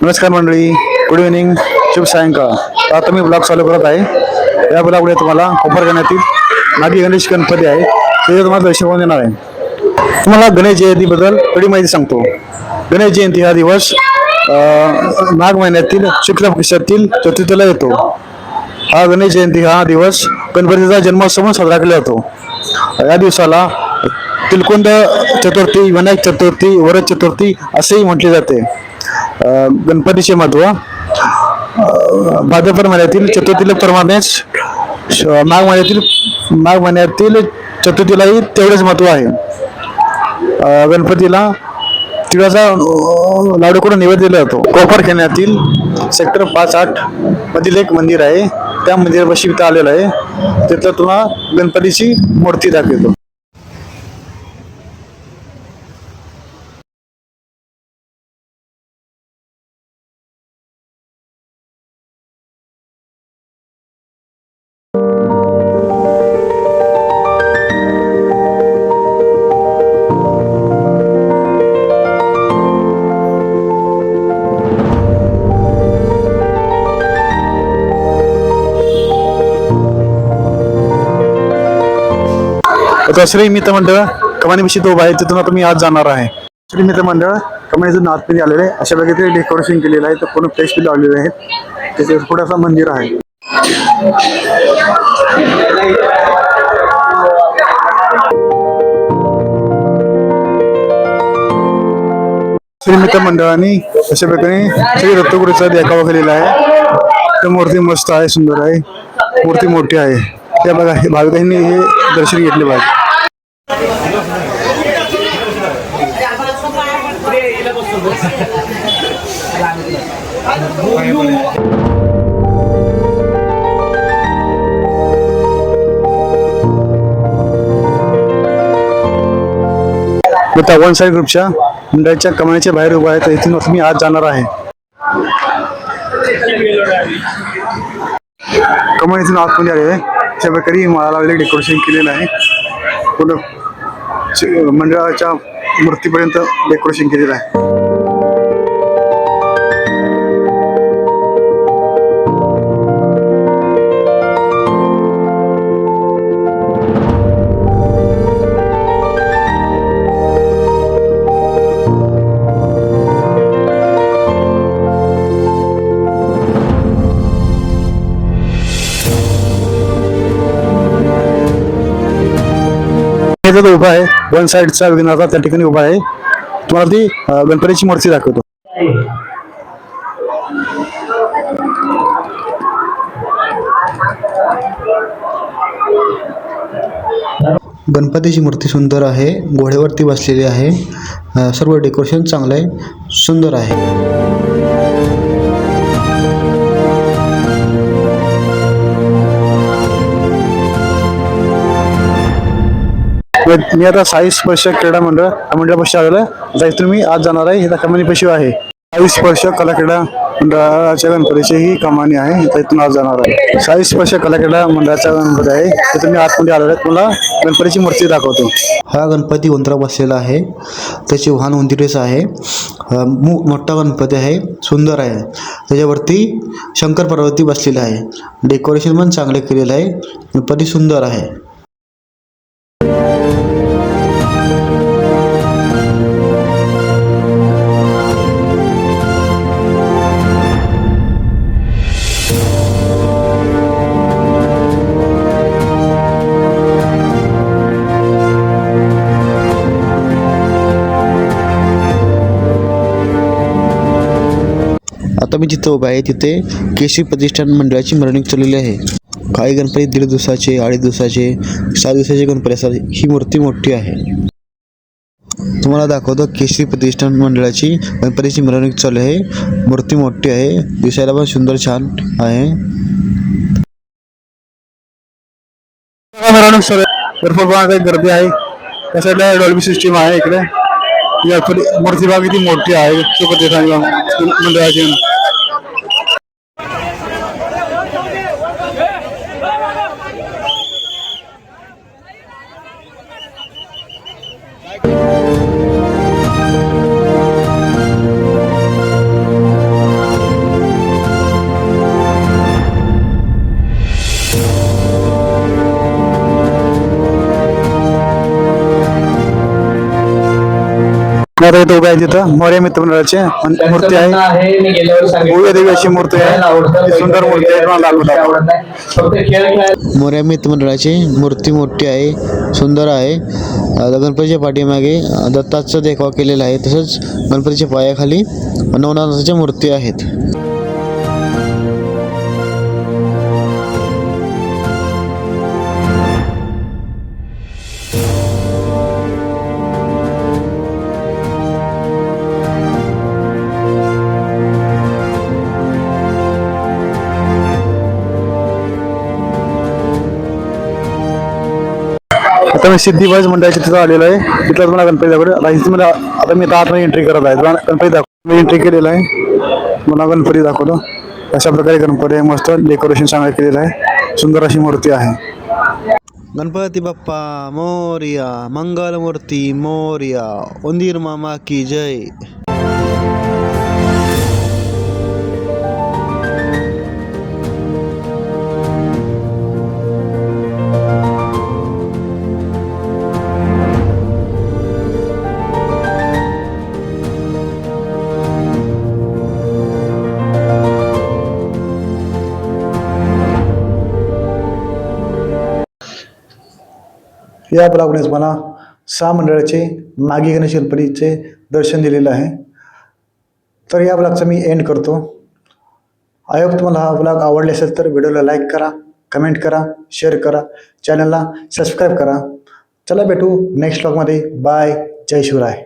नमस्कार मंडळी, good evening, शुभ सायंकाळ. तर आता मी ब्लॉग चालू करत आहे. या ब्लॉगमध्ये तुम्हाला कोपरगाण्यातील नागी गणेश गणपती आहे ते तुम्हाला दर्शवून देणार आहे. तुम्हाला गणेश जयंतीबद्दल थोडी माहिती सांगतो. गणेश जयंती हा दिवस माघ महिन्यातील शुक्ल पक्षातील चतुर्थीला येतो. हा गणेश जयंती हा दिवस गणपतीचा जन्मोत्सव म्हणून साजरा केला जातो. या दिवसाला तिलकुंड चतुर्थी, विनायक चतुर्थी, वरद चतुर्थी असेही म्हटले जाते. गणपतीचे महत्व भाद्रपद महिन्यातील चतुर्थीला प्रमाणेच माघ महिन्यातील चतुर्थीलाही तेवढेच महत्व आहे. गणपतीला तिळाचा लाडू करून नैवेद्य दिला जातो. कोपरखेड्यातील सेक्टर 5-8 मधील एक मंदिर आहे. त्या मंदिरापाशी इथं आलेलं आहे. तिथं तुला गणपतीची मूर्ती दाखवतो. आता श्री मित्र मंडळ कमानीपाशी तो आहे, तिथून आता मी आज जाणार आहे. श्री मित्र मंडळ कमानीतून आतमध्ये आलेले आहे. अशा प्रकारे डेकोरेशन केलेलं आहे. तर पूर्ण फ्लेक्स बिल लावलेले आहेत. त्याचे थोडासा मंदिर आहे. श्री मित्र मंडळाने अशा प्रकारे श्री दत्तगुरूचा देखावा केलेला आहे. तर मूर्ती मस्त आहे, सुंदर आहे, मूर्ती मोठी आहे. त्या बघा, भाविकांनी हे दर्शन घेतले पाहिजे. आता वन साइड ग्रुपच्या मंडळाच्या कमानीच्या बाहेर उभा आहे. तर इथून मी आज जाणार आहे. कमानीतून आतमध्ये आलेले आहे. अशा प्रकारे माळा लावलेले डेकोरेशन केलेलं आहे. पूर्ण मंडळाच्या मूर्तीपर्यंत डेकोरेशन केलेलं आहे. उभा आहे वन साइडचा विघ्नाचा त्या ठिकाणी उभा आहे. तुम्हाला ती गणपतीची मूर्ती दाखवतो. गणपतीची मूर्ती सुंदर आहे, घोड्यावरती बसलेली आहे. सर्व डेकोरेशन चांगलं आहे, सुंदर आहे. मी आता साई स्पर्श क्रीडा मंडळ मंडळापाशी आलेलो आहे. आता इथून मी आज जाणार आहे. इथं कमानीपाशी आहे साई स्पर्श कला क्रीडा मंडळाच्या गणपतीची ही कमानी आहे. इथून आज जाणार आहे. साई स्पर्श कला क्रीडा मंडळाचा गणपती आहे. तिथून मी आतमध्ये आलेलो आहे. मला गणपतीची मूर्ती दाखवतो. हा गणपती उंदरावर बसलेला आहे. त्याचे वाहन उंदीरच आहे. मोठा गणपती आहे, सुंदर आहे. त्याच्यावरती शंकर पार्वती बसलेला आहे. डेकोरेशन पण चांगले केलेलं आहे. गणपती सुंदर आहे. आता मी जिथे उभा आहे तिथे केशरी प्रतिष्ठान मंडळाची मिरवणूक चाललेली आहे. काही गणपती 1.5 दिवसाचे, 2.5 दिवसाचे, 6 दिवसाचे गणपती असतात. ही मूर्ती मोठी आहे. तुम्हाला दाखवतो केशरी प्रतिष्ठान मंडळाची गणपतीची मिरवणूक चालू आहे. मूर्ती मोठी आहे, दिसायला पण सुंदर छान आहे. मिरवणूक चालू आहे. भरपूर काही गर्दी आहे. त्या साईडला डॉल्बी सिस्टीम आहे. इकडे मूर्ती बाग किती मोठी आहे मंडळाची. आता इथं उभे आहे तिथं मोर्या मित्रमंडळाचे मूर्ती आहे. भव्य देवी अशी मूर्ती आहे. ती सुंदर मूर्ती आहे. तुम्हाला दाखवतो. मोऱ्या मित्रमंडळाची मूर्ती मोठी आहे, सुंदर आहे. गणपतीच्या पाठीमागे दत्ताचं देखावा केलेला आहे. तसंच गणपतीच्या पायाखाली नवनाथाच्या मूर्ती आहेत. आता मी सिद्धिबाज मंडळाच्या तिथं आलेलो आहे. तिथला तुम्हाला गणपती दाखवतो. आता इथे मला आता मी आतमध्ये एंट्री करत आहे. तुम्हाला गणपती दाखवतो. मी एंट्री केलेला आहे. मला गणपती दाखवतो. अशा प्रकारे गणपती आहे. मस्त डेकोरेशन चांगलं केलेलं आहे. सुंदर अशी मूर्ती आहे. गणपती बाप्पा मोरया, मंगलमूर्ती मोरया, उंदीर मामा की जय. या ब्लॉगनेच मला 6 मंडळाचे मागी गणेश गणपतीचे दर्शन दिलेलं आहे. तर या ब्लॉगचा मी एंड करतो. आय होप तुम्हाला हा ब्लॉग आवडले असेल तर व्हिडिओला लाईक करा, कमेंट करा, शेअर करा, चॅनलला सबस्क्राईब करा. चला भेटू नेक्स्ट ब्लॉगमध्ये. बाय. जय शिवराय.